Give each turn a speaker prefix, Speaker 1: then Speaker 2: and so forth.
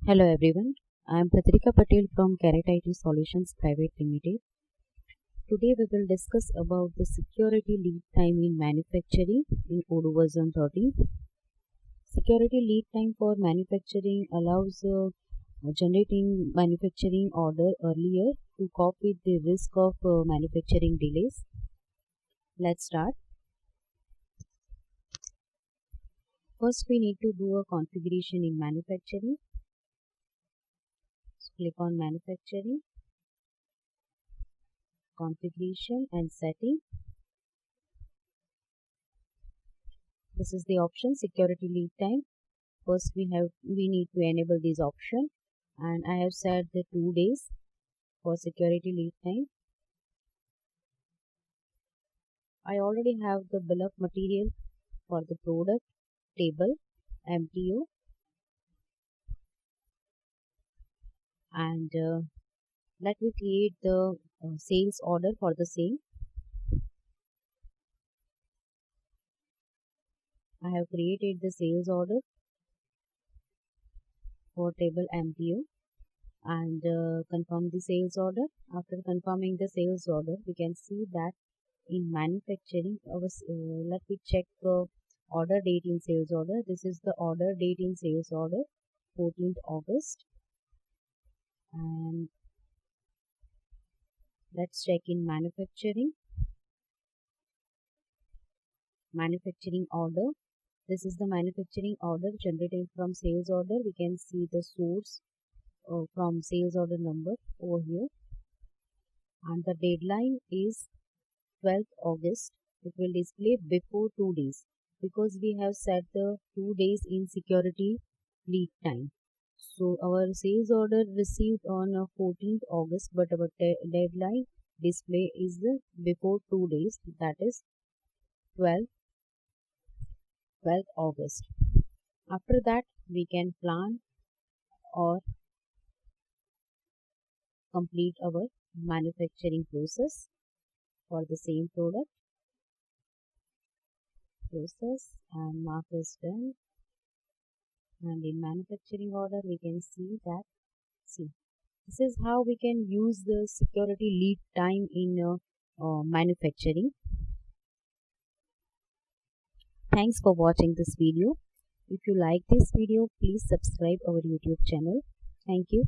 Speaker 1: Hello everyone, I am Patrika Patel from Caretit Solutions Private Limited. Today we will discuss about the security lead time in manufacturing in Odoo version 13. Security lead time for manufacturing allows generating manufacturing order earlier to cope with the risk of manufacturing delays. Let's start. First we need to do a configuration in manufacturing. Click on manufacturing, configuration and setting. This is the option security lead time. First we need to enable this option, and I have set the 2 days for security lead time. I already have the bill of material for the product table MTO, and let me create the sales order for the same. I have created the sales order for table MTO and confirm the sales order. After confirming the sales order, we can see that in manufacturing, let me check order date in sales order. This is the order date in sales order, 14th August. And let's check in manufacturing order. This is the manufacturing order generated from sales order. We can see the source from sales order number over here, and the deadline is 12th August. It will display before 2 days because we have set the 2 days in security lead time. So our sales order received on 14th August, but our deadline display is before 2 days, that is 12th August. After that we can plan or complete our manufacturing process for the same product. Process and mark is done, and in manufacturing order we can see that this is how we can use the security lead time in manufacturing. Thanks for watching this video. If you like this video, please subscribe our YouTube channel. Thank you.